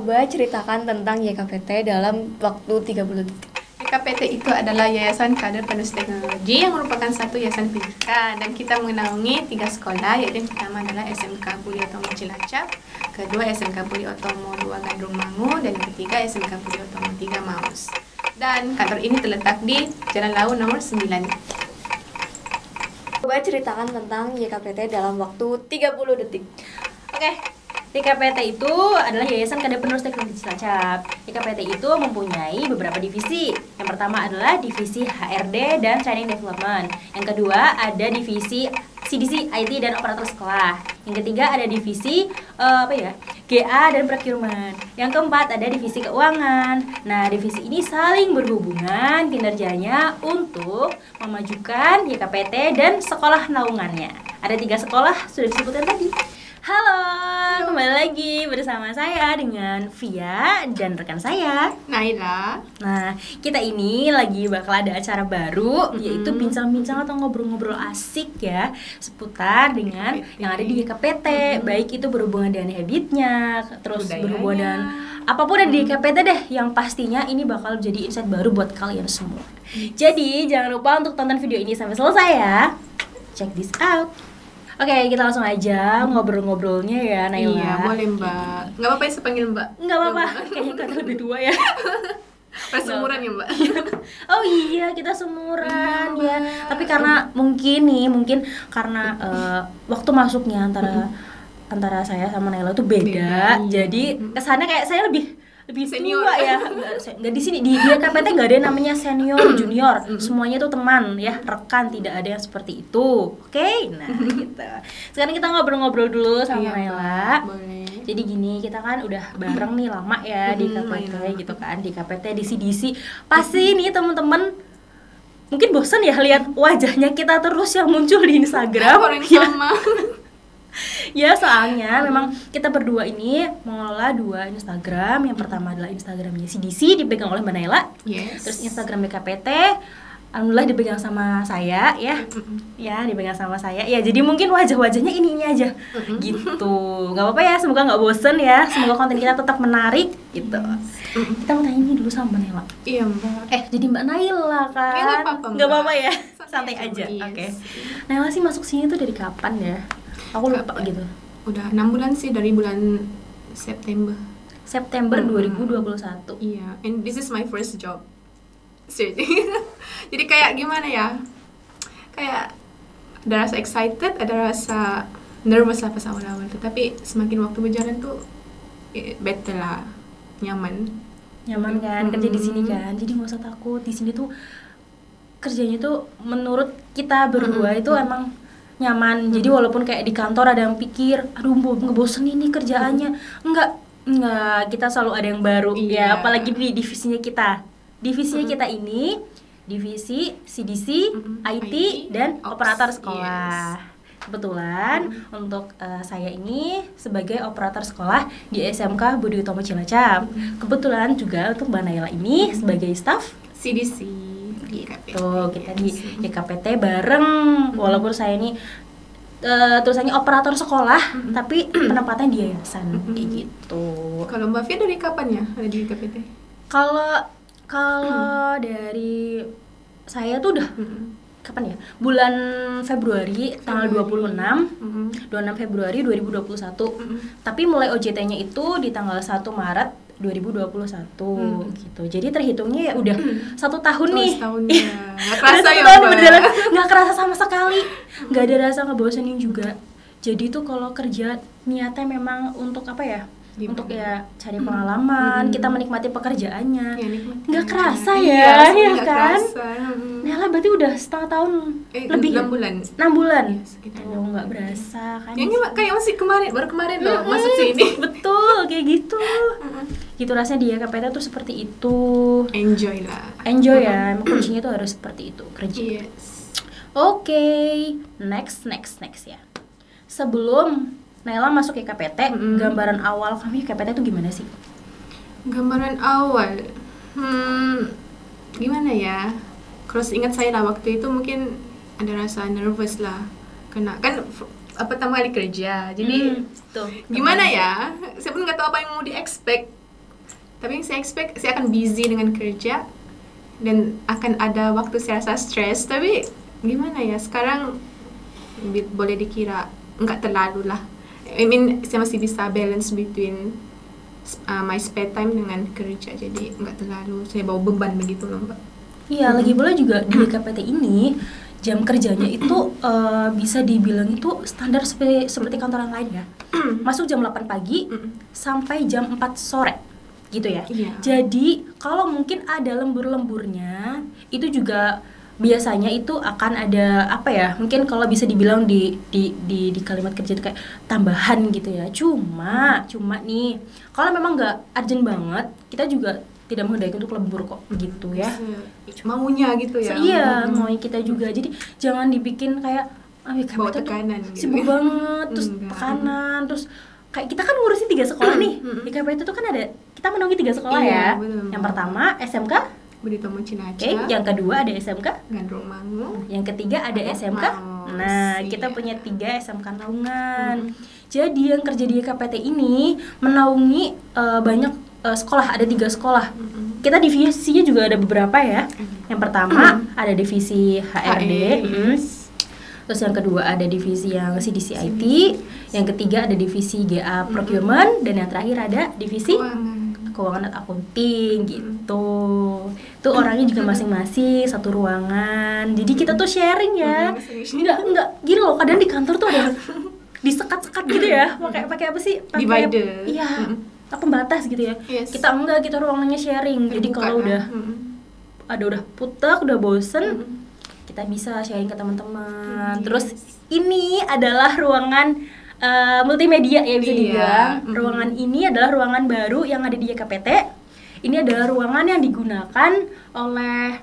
Coba ceritakan tentang YKPT dalam waktu 30 detik. YKPT itu adalah Yayasan Kader Penulis Teknologi yang merupakan satu yayasan pendidikan, dan kita menaungi 3 sekolah, yaitu yang pertama adalah SMK Budi Utomo Cilacap, kedua SMK Budi Utomo 2 Gandrung Mangu, dan yang ketiga SMK Budi Utomo 3 Maus. Dan kantor ini terletak di Jalan Lau nomor 9. Coba ceritakan tentang YKPT dalam waktu 30 detik. Oke, YKPT itu adalah Yayasan Kader Penerus Teknologi Cilacap. YKPT itu mempunyai beberapa divisi. Yang pertama adalah divisi HRD dan Training Development. Yang kedua ada divisi CDC, IT dan operator sekolah. Yang ketiga ada divisi GA dan procurement. Yang keempat ada divisi keuangan. Nah, divisi ini saling berhubungan kinerjanya untuk memajukan YKPT dan sekolah naungannya. Ada 3 sekolah sudah disebutkan tadi. Halo, kembali lagi bersama saya dengan Via dan rekan saya Naila. Nah, kita ini lagi bakal ada acara baru, yaitu bincang-bincang atau ngobrol-ngobrol asik ya seputar dengan YKPT. yang ada di YKPT. Baik itu berhubungan dengan habitnya, terus Budayanya. berhubungan dengan apapun yang di YKPT deh. Yang pastinya ini bakal jadi insight baru buat kalian semua. Jadi jangan lupa untuk tonton video ini sampai selesai ya. Check this out. Oke, kita langsung aja ngobrol-ngobrolnya ya, Naila. Iya, boleh Mbak. Nggak apa-apa ya sepanggil Mbak? Nggak apa-apa, kayaknya kita lebih tua ya. Persemuran ya Mbak? Oh iya, kita seumuran ya. Tapi karena mungkin karena waktu masuknya antara saya sama Naila tuh beda. Jadi kesannya kayak saya lebih Senior. tua ya. Nggak di sini di YKPT nggak ada yang namanya senior, junior. Semuanya tuh teman ya, rekan, tidak ada yang seperti itu. Oke? Nah, gitu. Sekarang kita ngobrol-ngobrol dulu sama Naila. Boleh. Jadi gini, kita kan udah bareng nih lama ya di KPT gitu kan, di KPT, di CDC. Pasti nih temen-temen mungkin bosan ya lihat wajahnya kita terus yang muncul di Instagram. Orang yang sama. Ya, soalnya memang kita berdua ini mengelola 2 Instagram. Yang pertama adalah Instagramnya CDC dipegang oleh Mbak Naila. Yes. Terus Instagram KPT alhamdulillah dipegang sama saya ya. Ya, dipegang sama saya. Ya, jadi mungkin wajah-wajahnya ini aja. Gitu. Gak apa-apa ya, semoga gak bosen ya. Semoga konten kita tetap menarik gitu. Kita mau tanya ini dulu sama Mbak Naila. Iya Mbak. Jadi Mbak Naila kan. Nggak apa-apa, Mbak. Nggak apa-apa ya. Santai Santai aja, aja. yes. Oke. Naila sih masuk sini tuh dari kapan ya? Aku lupa Kapan? gitu. Udah 6 bulan sih, dari bulan September. September 2021. Iya, and this is my first job. Seriously. Jadi kayak gimana ya? Kayak ada rasa excited, ada rasa nervous lah pas awal-awal tuh. Tapi semakin waktu berjalan tuh better lah, nyaman. Nyaman kan kerja di sini kan. Jadi nggak usah takut. Di sini tuh kerjanya tuh menurut kita berdua itu emang nyaman. Jadi walaupun kayak di kantor ada yang pikir, aduh ngebosenin nih kerjaannya. Enggak, kita selalu ada yang baru. Iya. Ya, apalagi di divisinya kita. Divisinya kita ini divisi CDC, IT dan Ops. operator sekolah. Yes. Kebetulan untuk saya ini sebagai operator sekolah di SMK Budi Utomo Cilacap. Kebetulan juga untuk Mbak Naila ini sebagai staff CDC. gitu. Kita di YKPT bareng. Walaupun saya ini tulisannya operator sekolah, tapi penempatannya di yayasan kayak gitu. Kalau Mbak Fia dari kapan ya ada di KPT? Kalau dari saya tuh udah kapan ya? Bulan Februari tanggal 26 Februari 2021. Tapi mulai OJT-nya itu di tanggal 1 Maret 2021 gitu. Jadi terhitungnya ya udah 1 tahun nih. Tahunnya. Nggak kerasa ya tahun Mbak? berjalan, nggak kerasa sama sekali. Nggak ada rasa ngebosenin juga. Jadi tuh kalau kerja niatnya memang untuk apa ya? Gimana? Untuk ya cari pengalaman, kita menikmati pekerjaannya. Ya, nikmati. Nggak kerasa Iya, ya, sebenarnya ya nggak kan? kerasa. Nela berarti udah setengah tahun lebih 6 bulan. 6 bulan. Iya, sekitar Oh, nggak berasa kan? Yang ini kayak masih baru kemarin loh masuk sini. Betul, kayak gitu. Gitu rasanya di YKPT tuh seperti itu. Enjoy lah. Enjoy ya, emang kuncinya tuh harus seperti itu kerja. Yes. Oke, next ya. Sebelum Naila masuk YKPT, gambaran awal kamu YKPT itu gimana sih? Gambaran awal, gimana ya? Kalau ingat saya lah waktu itu mungkin ada rasa nervous lah, karena kan pertama kali kerja, jadi tuh gimana ya? Saya pun nggak tahu apa yang mau di-expect. Tapi yang saya expect saya akan busy dengan kerja dan akan ada waktu saya rasa stres. Tapi gimana ya, sekarang boleh dikira nggak terlalu lah. I mean, saya masih bisa balance between my spare time dengan kerja, jadi nggak terlalu saya bawa beban begitu loh Mbak. Iya, lagi pula juga di KPT ini jam kerjanya itu bisa dibilang itu standar seperti kantor yang lain ya. Masuk jam 8 pagi sampai jam 4 sore gitu ya. Iya. Jadi kalau mungkin ada lembur-lemburnya itu juga biasanya itu akan ada apa ya? Mungkin kalau bisa dibilang di kalimat kerja itu kayak tambahan gitu ya. Cuma nih kalau memang nggak urgent banget, kita juga tidak menghendaki untuk lembur kok gitu ya. Maunya gitu ya. Iya, maunya kita juga. Jadi jangan dibikin kayak bawa tekanan gitu. Sibuk banget, terus tekanan, terus kayak kita kan ngurusin 3 sekolah nih. Di KPT itu kan ada, kita menaungi 3 sekolah ya. Betul. Yang pertama SMK Budi Tomo Cilacap. yang kedua ada SMK Gandrung Mangu. Yang ketiga ada SMK. Nah, kita punya 3 SMK naungan. Jadi yang kerja di KPT ini menaungi banyak sekolah, ada 3 sekolah. Kita divisinya juga ada beberapa ya. Yang pertama ada divisi HRD. Terus yang kedua ada divisi yang CDC IT. Yang ketiga ada divisi GA Procurement. Dan yang terakhir ada divisi keuangan dan accounting gitu. Itu orangnya juga masing-masing satu ruangan. Jadi kita tuh sharing ya. Enggak gini loh, kadang di kantor tuh ada disekat-sekat gitu ya. Pakai apa sih? Divider. Iya. Pembatas gitu ya. Yes. Kita enggak, kita ruangannya sharing. Jadi kalau udah putek, udah bosen, kita bisa sharing ke teman-teman. Terus ini adalah ruangan multimedia ya bisa dibilang. Ruangan ini adalah ruangan baru yang ada di YKPT. Ini adalah ruangan yang digunakan oleh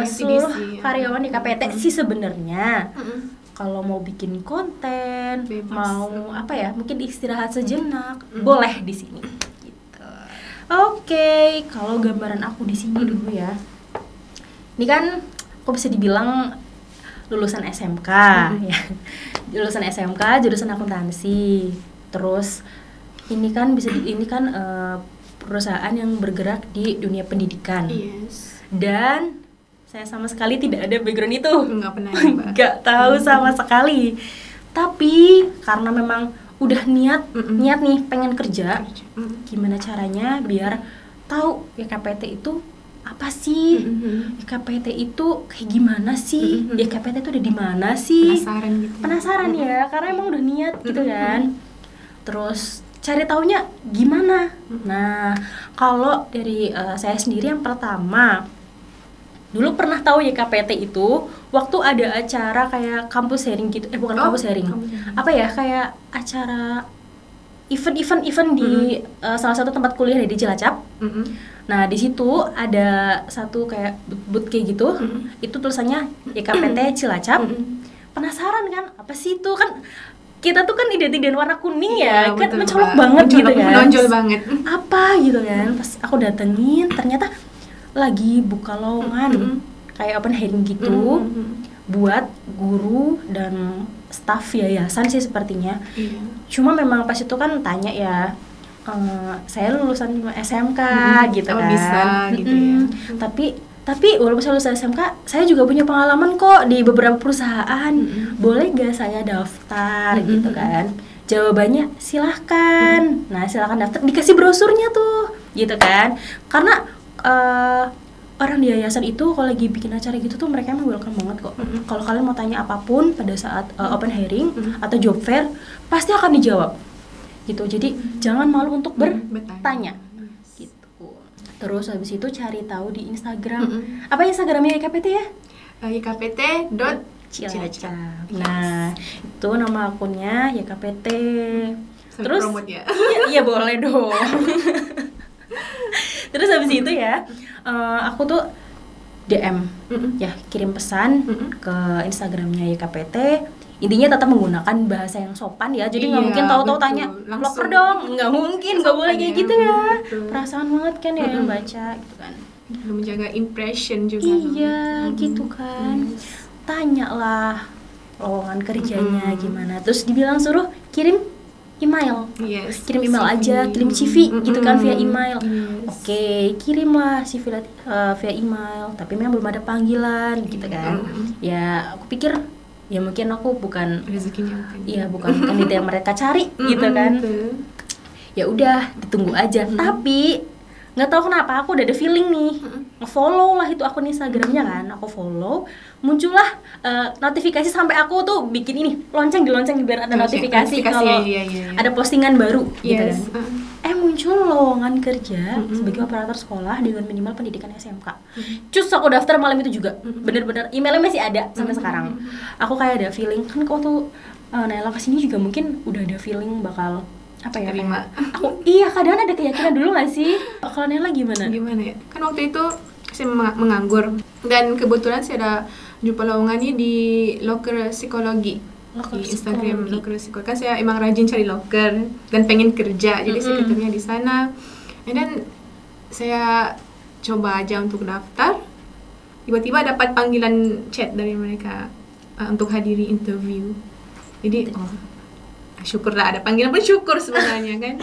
seluruh karyawan YKPT sih sebenarnya. Kalau mau bikin konten, bebas. Mau apa ya, mungkin istirahat sejenak, boleh di sini. Gitu. Oke, kalau gambaran aku di sini dulu ya. Ini kan aku bisa dibilang lulusan SMK ya. Lulusan SMK jurusan akuntansi. Terus ini kan perusahaan yang bergerak di dunia pendidikan. Yes. Dan saya sama sekali tidak ada background itu. Nggak pernah ya, Mbak. Nggak tahu sama sekali. Tapi karena memang udah niat nih pengen kerja. Gimana caranya biar tahu YKPT itu apa sih? YKPT itu kayak gimana sih? YKPT itu udah di mana sih? Penasaran gitu. Penasaran ya, karena emang udah niat gitu kan. Terus cari taunya gimana? Nah, kalau dari saya sendiri yang pertama, dulu pernah tahu YKPT itu waktu ada acara kayak kampus sharing gitu. Kampus sharing. Apa ya? Kayak acara event di salah satu tempat kuliah di Cilacap. Nah, di situ ada satu kayak booth kayak gitu. Itu tulisannya YKPT Cilacap. Penasaran kan? Apa sih itu? Kan kita tuh kan identik dengan warna kuning ya, kan mencolok banget gitu kan. Menonjol banget. Apa gitu kan? Pas aku datengin ternyata lagi buka lowongan kayak open hiring gitu buat guru dan staf yayasan sih sepertinya. Cuma memang pas itu kan tanya ya, saya lulusan SMK gitu kan. Bisa gitu ya. Tapi walaupun saya lulusan SMK, saya juga punya pengalaman kok di beberapa perusahaan. Boleh gak saya daftar gitu kan? Jawabannya silahkan. Nah, silahkan daftar, dikasih brosurnya tuh gitu kan. Karena orang di yayasan itu kalau lagi bikin acara gitu tuh mereka emang welcome banget kok. Kalau kalian mau tanya apapun pada saat open hiring atau job fair, pasti akan dijawab gitu. Jadi jangan malu untuk bertanya gitu. Terus habis itu cari tahu di Instagram. Apa Instagramnya YKPT ya? YKPT.Cilacap. Nah, itu nama akunnya YKPT. Terus promote ya. Iya boleh dong. Terus habis itu ya, aku tuh DM, ya kirim pesan ke Instagramnya YKPT. Intinya tetap menggunakan bahasa yang sopan ya. Jadi nggak mungkin tahu-tahu tanya loker dong, nggak mungkin, nggak boleh kayak gitu ya. Perasaan banget kan ya yang baca gitu kan. Menjaga impression juga. Iya, gitu kan. Tanyalah lowongan kerjanya gimana. Terus dibilang suruh kirim email. Yes. Kirim email CV. aja, kirim CV gitu kan via email. Yes. Oke, kirimlah CV via email, tapi memang belum ada panggilan gitu kan. Ya, aku pikir ya mungkin aku bukan Rezekinya bukan. iya bukan kandidat yang mereka cari gitu kan. Betul. Ya udah, ditunggu aja. Tapi nggak tahu kenapa aku udah ada feeling nih. Nge-follow lah itu akun Instagramnya kan, aku follow, muncullah notifikasi sampai aku tuh bikin ini lonceng biar ada notifikasi kalau iya. ada postingan baru gitu Yes. kan. Muncul lowongan kerja sebagai operator sekolah dengan minimal pendidikan SMK. Cus aku daftar malam itu juga. Bener-bener emailnya masih ada sampai sekarang. Aku kayak ada feeling kan kok tuh Naila kesini juga mungkin udah ada feeling bakal apa ya terima. Aku iya kadang ada keyakinan dulu nggak sih? Kalau Naila gimana? Gimana ya? Kan waktu itu saya menganggur dan kebetulan saya ada jumpa lowongannya di loker psikologi. Loker Di Instagram psikologi. loker psikologi. Kan saya emang rajin cari loker dan pengen kerja, jadi saya ketemunya di sana. Dan saya coba aja untuk daftar. Tiba-tiba dapat panggilan chat dari mereka untuk hadiri interview. Jadi syukurlah ada panggilan, bersyukur sebenarnya kan.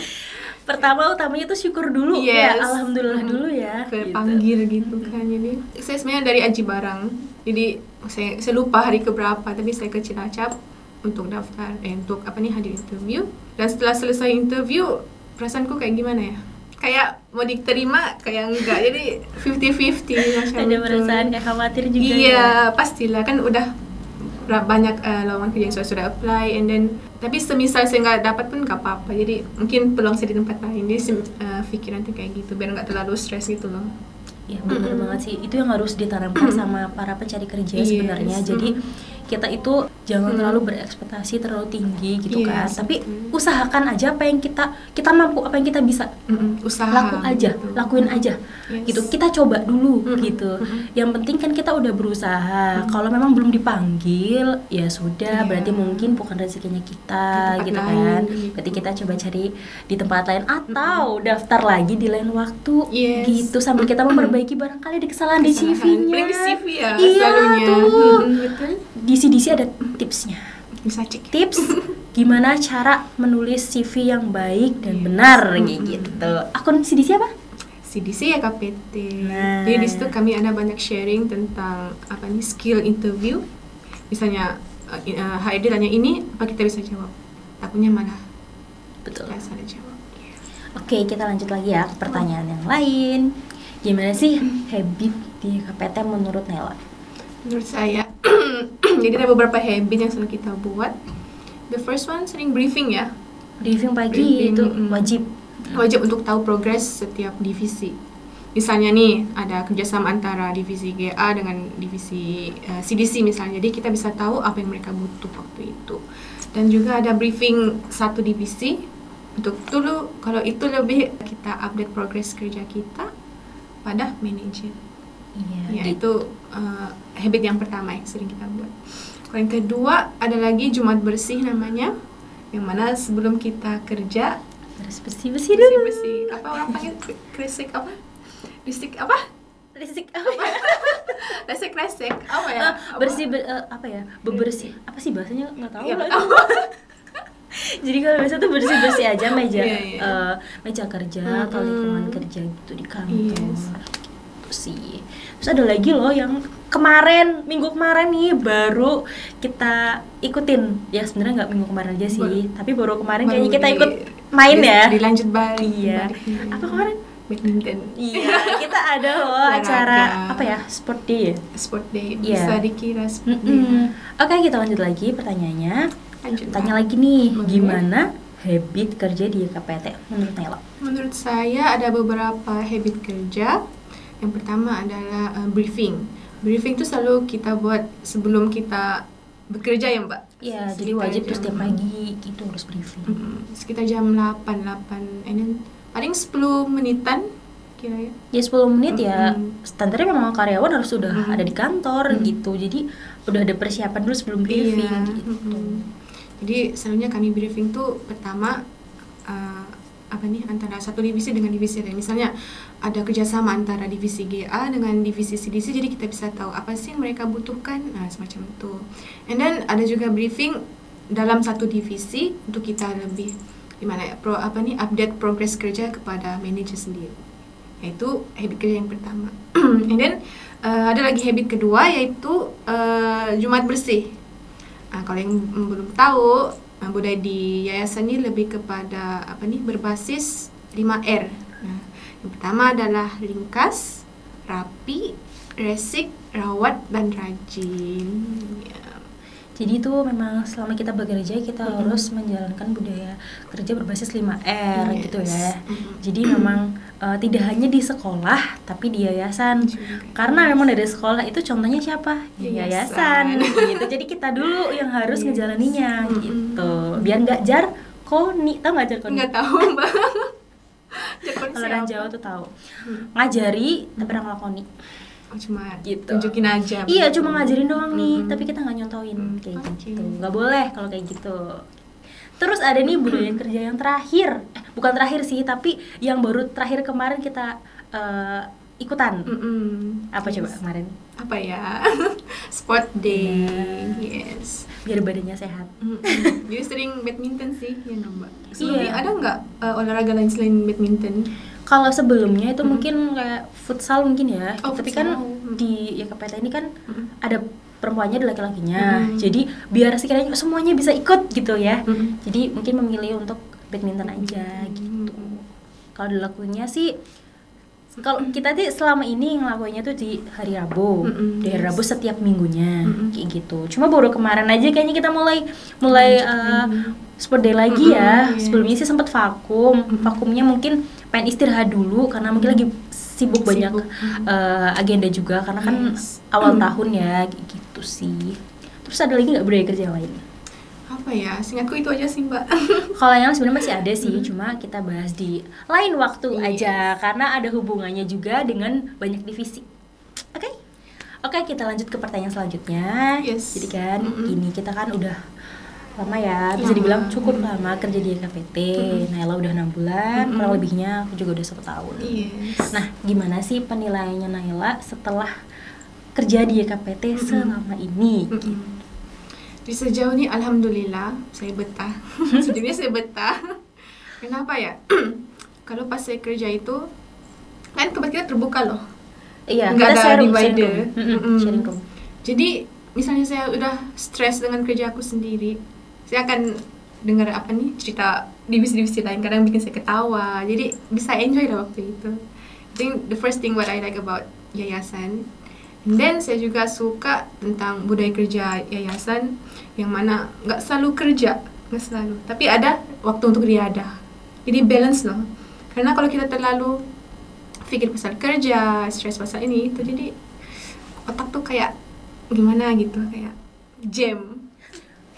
Pertama utamanya tuh syukur dulu ya, Yes. alhamdulillah dulu ya. Kepanggil gitu kan. Jadi saya sebenarnya dari Aji Barang. Jadi saya lupa hari keberapa, tapi saya ke Cilacap untuk daftar untuk hadir interview. Dan setelah selesai interview, perasaanku kayak gimana ya? Kayak mau diterima, kayak enggak. Jadi 50-50 macam Ada itu. perasaan kayak khawatir juga Iya, ya. pastilah kan udah banyak lowongan kerja yang sudah apply, and then tapi semisal saya nggak dapat pun nggak apa-apa, jadi mungkin peluang saya di tempat lain. Jadi pikiran tuh kayak gitu biar nggak terlalu stres gitu loh. Ya benar banget sih, itu yang harus ditanamkan sama para pencari kerja Yes. sebenarnya. Jadi kita itu jangan terlalu berekspektasi terlalu tinggi gitu kan, Yes, tapi betul. usahakan aja apa yang kita mampu, apa yang kita bisa. Usaha Laku aja, gitu. lakuin aja. Yes. Gitu. Kita coba dulu gitu. Yang penting kan kita udah berusaha. Kalau memang belum dipanggil, ya sudah, Iya. berarti mungkin bukan rezekinya kita Di tempat gitu lain, kan. gitu. Berarti kita coba cari di tempat lain atau daftar lagi di lain waktu. Yes. Gitu sambil kita memperbaiki barangkali ada kesalahan di CV-nya. Paling di CV ya Iya selalunya. tuh. Betul. Di CDC ada tipsnya. Bisa cek. Tips gimana cara menulis CV yang baik dan benar kayak gitu. Akun CDC apa? CDC ya KPT. Nah. Jadi di situ kami ada banyak sharing tentang skill interview. Misalnya HRD tanya ini, apa kita bisa jawab? Takutnya malah Betul. nggak salah jawab. Oke, kita lanjut lagi ya ke pertanyaan yang lain. Gimana sih habit di KPT menurut Naila? Menurut saya, jadi ada beberapa habit yang selalu kita buat. The first one, sering briefing ya. Briefing pagi Briefing, itu mm. wajib. Wajib untuk tahu progres setiap divisi. Misalnya nih, ada kerjasama antara divisi GA dengan divisi CDC misalnya. Jadi kita bisa tahu apa yang mereka butuh waktu itu. Dan juga ada briefing satu divisi. Untuk dulu, kalau itu lebih kita update progres kerja kita pada manajer. Iya. Ya, itu habit yang pertama yang sering kita buat. Kalau yang kedua, ada lagi Jumat bersih namanya. Yang mana sebelum kita kerja, Harus bersih-bersih dulu. bersih-bersih. Apa orang panggil kresek apa? Listrik apa? Bersih apa ya? Resek-resek. Apa ya? Apa? Bersih apa ya? Bebersih. Apa sih bahasanya? Nggak tahu Ya, lah. tahu. Jadi kalau biasa tuh bersih-bersih aja meja Iya, iya. meja kerja atau lingkungan kerja gitu di kantor. Yes. Gitu sih. Terus ada lagi loh yang minggu kemarin nih baru kita ikutin. Ya sebenarnya nggak minggu kemarin aja sih, tapi baru kemarin kayaknya kita ikut main ya. Dilanjut balik. Iya. Balik. Apa kemarin? Badminton. Iya, kita ada loh Olahraga. acara apa ya? Sport day ya? Sport day. Iya. Bisa dikira sport day. Oke, kita lanjut lagi pertanyaannya. Lanjut. Tanya lagi nih, Boleh. gimana habit kerja di KPT menurut Naila? Menurut saya ada beberapa habit kerja. Yang pertama adalah briefing. Briefing itu selalu kita buat sebelum kita bekerja ya Mbak? Iya, jadi Sekitar wajib tuh jam- setiap pagi gitu harus briefing. Sekitar jam 8, and then paling 10 menitan kira ya. Ya 10 menit ya, Mm-mm. standarnya memang karyawan harus sudah Mm-mm. ada di kantor gitu. Jadi udah ada persiapan dulu sebelum briefing Iya, gitu. Jadi selalunya kami briefing tuh pertama antara satu divisi dengan divisi lain. Misalnya ada kerjasama antara divisi GA dengan divisi CDC, jadi kita bisa tahu apa sih yang mereka butuhkan, semacam itu. And then ada juga briefing dalam satu divisi untuk kita lebih gimana ya, update progres kerja kepada manajer sendiri. Yaitu habit kerja yang pertama. And then ada lagi habit kedua, yaitu Jumat bersih. Kalau yang belum tahu, budaya di yayasan ini lebih kepada berbasis 5R. Yang pertama adalah ringkas, rapi, resik, rawat, dan rajin. Jadi itu memang selama kita bekerja kita harus menjalankan budaya kerja berbasis 5R gitu ya. Jadi memang tidak hanya di sekolah tapi di yayasan. Karena memang dari sekolah itu contohnya siapa? Yayasan gitu. Jadi kita dulu yang harus ngejalaninya gitu. Biar nggak jarkoni. Tahu nggak jarkoni? Nggak tahu, Mbak. Kalau orang Jawa tuh tahu. Ngajari tapi orang ngelakoni. Cuma gitu. Tunjukin aja. Iya, cuma ngajarin doang nih, tapi kita nggak nyontoin kayak gitu. Nggak boleh kalau kayak gitu. Terus ada nih budaya kerja yang terakhir, bukan terakhir sih, tapi yang baru terakhir kemarin kita ikutan. Apa coba kemarin? Apa ya? Sport day. Yes. Biar badannya sehat. Jadi sering badminton sih, ya Mbak. Sebelumnya ada nggak olahraga lain selain badminton? Kalau sebelumnya itu mungkin kayak futsal mungkin ya. Tapi futsal. kan di YKPT ini kan ada perempuannya ada laki-lakinya. Jadi biar sekiranya semuanya bisa ikut gitu ya. Jadi mungkin memilih untuk badminton aja gitu. Kalau dilakuinnya sih, kalau kita sih selama ini ngelakuinnya tuh di hari Rabu. Di hari Rabu setiap minggunya kayak gitu. Cuma baru kemarin aja kayaknya kita mulai sport day lagi ya. Sebelumnya sih sempat vakum. Vakumnya mungkin pengen istirahat dulu karena mungkin lagi sibuk banyak agenda juga karena kan awal tahun ya gitu sih. Terus ada lagi nggak budaya kerja lain? Apa ya? Seingatku itu aja sih, Mbak. Kalau yang sebenarnya masih ada sih, cuma kita bahas di lain waktu aja karena ada hubungannya juga dengan banyak divisi. Oke, kita lanjut ke pertanyaan selanjutnya. Jadi kan ini kita kan udah lama ya, bisa dibilang cukup lama kerja di YKPT. Naila udah 6 bulan, kurang lebihnya aku juga udah 1 tahun. Nah, gimana sih penilaiannya Naila setelah kerja di YKPT selama ini? Di sejauh ini alhamdulillah saya betah. Sejujurnya saya betah. Kenapa ya? Kalau pas saya kerja itu kan tempat kita terbuka loh. Iya, nggak kita ada divider. Sharing room. Jadi misalnya saya udah stres dengan kerja aku sendiri, saya akan dengar cerita divisi-divisi lain, kadang bikin saya ketawa, jadi bisa enjoy lah waktu itu. I think the first thing what I like about yayasan. And then saya juga suka tentang budaya kerja yayasan yang mana nggak selalu kerja, tapi ada waktu untuk riadah. Jadi balance loh. Karena kalau kita terlalu pikir pasal kerja, stres pasal ini itu, jadi otak tuh kayak gimana gitu, kayak jam.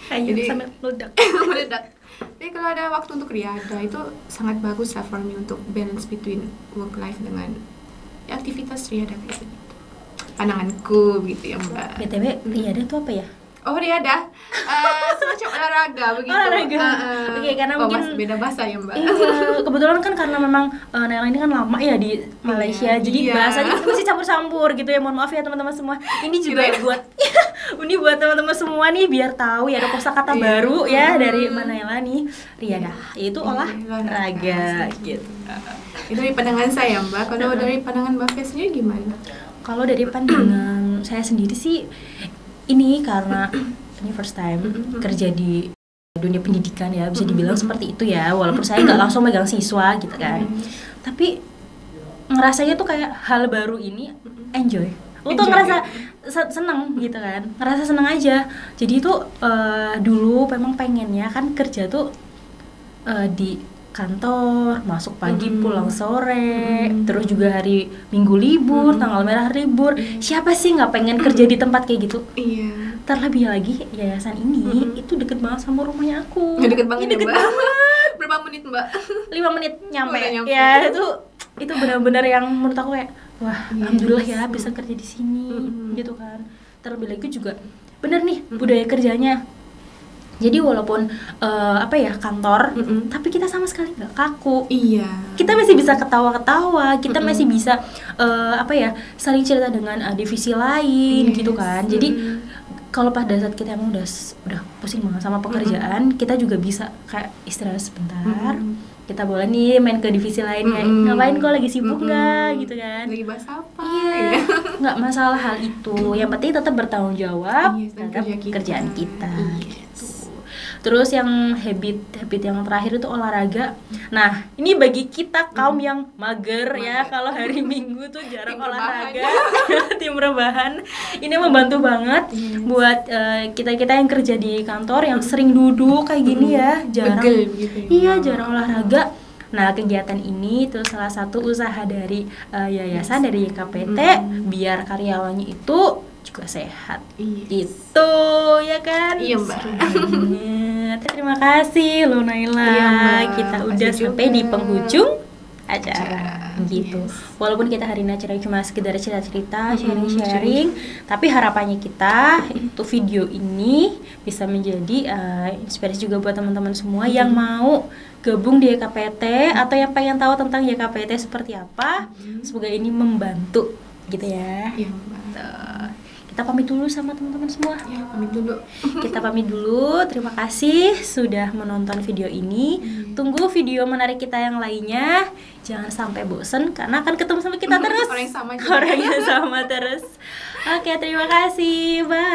Jadi sampai meledak. Tapi kalau ada waktu untuk riadah itu sangat bagus lah for me untuk balance between work life dengan aktivitas riadah kayak gitu. Pandanganku gitu ya, Mbak. BTW, riadah itu apa ya? Oh, riadah semacam olahraga begitu. Olahraga. Oke, karena mungkin beda bahasa ya, Mbak. Iya, kebetulan kan karena memang Naila ini kan lama ya di Malaysia, jadi bahasanya masih campur-campur gitu ya. Mohon maaf ya teman-teman semua. Ini juga buat teman-teman semua nih biar tahu ya ada kosakata baru ya dari Naila nih. Riadah itu olahraga gitu. Itu dari pandangan saya, Mbak. Kalau dari pandangan Mbak Fia sendiri gimana? Kalau dari pandangan saya sendiri sih, ini karena ini first time kerja di dunia pendidikan ya, bisa dibilang seperti itu ya, walaupun saya nggak langsung megang siswa gitu kan, tapi ngerasanya tuh kayak hal baru ini enjoy. Lu tuh ngerasa seneng gitu kan, ngerasa seneng aja. Jadi tuh dulu memang pengennya kan kerja tuh di kantor, masuk pagi pulang sore, terus juga hari Minggu libur, tanggal merah libur. Siapa sih nggak pengen kerja di tempat kayak gitu? Iya. Terlebih lagi yayasan ini itu deket banget sama rumahnya aku. Deket banget, deket Mbak. banget. Berapa menit, Mbak? 5 menit nyampe. Udah nyampe. Ya itu benar-benar yang menurut aku kayak wah, alhamdulillah ya bisa kerja di sini gitu kan. Terlebih lagi juga bener nih budaya kerjanya. Jadi walaupun kantor, tapi kita sama sekali nggak kaku. Iya. Kita masih bisa ketawa-ketawa, kita masih bisa saling cerita dengan divisi lain gitu kan. Jadi kalau pada saat kita emang udah pusing banget sama pekerjaan, kita juga bisa kayak istirahat sebentar. Kita boleh nih main ke divisi lain, kayak ngapain kok, lagi sibuk nggak gitu kan? Lagi bahas apa? Iya, nggak masalah hal itu. Yang penting tetap bertanggung jawab terhadap kerjaan kita. Gitu. Terus yang habit yang terakhir itu olahraga. Nah, ini bagi kita kaum yang mager ya, kalau hari Minggu tuh jarang olahraga, tim rebahan. Ini membantu banget buat kita-kita yang kerja di kantor yang sering duduk kayak gini ya, jarang. Iya, jarang olahraga. Nah, kegiatan ini tuh salah satu usaha dari yayasan, dari YKPT, biar karyawannya itu juga sehat. Itu ya kan? Iya, Mbak. Terima kasih lo Naila. Iya, Mbak. Kita udah sampai di penghujung acara gitu. Walaupun kita hari ini acaranya cuma sekedar cerita-cerita, sharing-sharing, tapi harapannya kita itu video ini bisa menjadi inspirasi juga buat teman-teman semua yang mau gabung di YKPT atau yang pengen tahu tentang YKPT seperti apa. Semoga ini membantu gitu ya. Iya, Mbak. Kita pamit dulu sama teman-teman semua. Ya, pamit dulu. Kita pamit dulu. Terima kasih sudah menonton video ini. Tunggu video menarik kita yang lainnya. Jangan sampai bosen karena akan ketemu sama kita terus. Orang yang sama juga. Orang yang sama terus. Oke, terima kasih. Bye.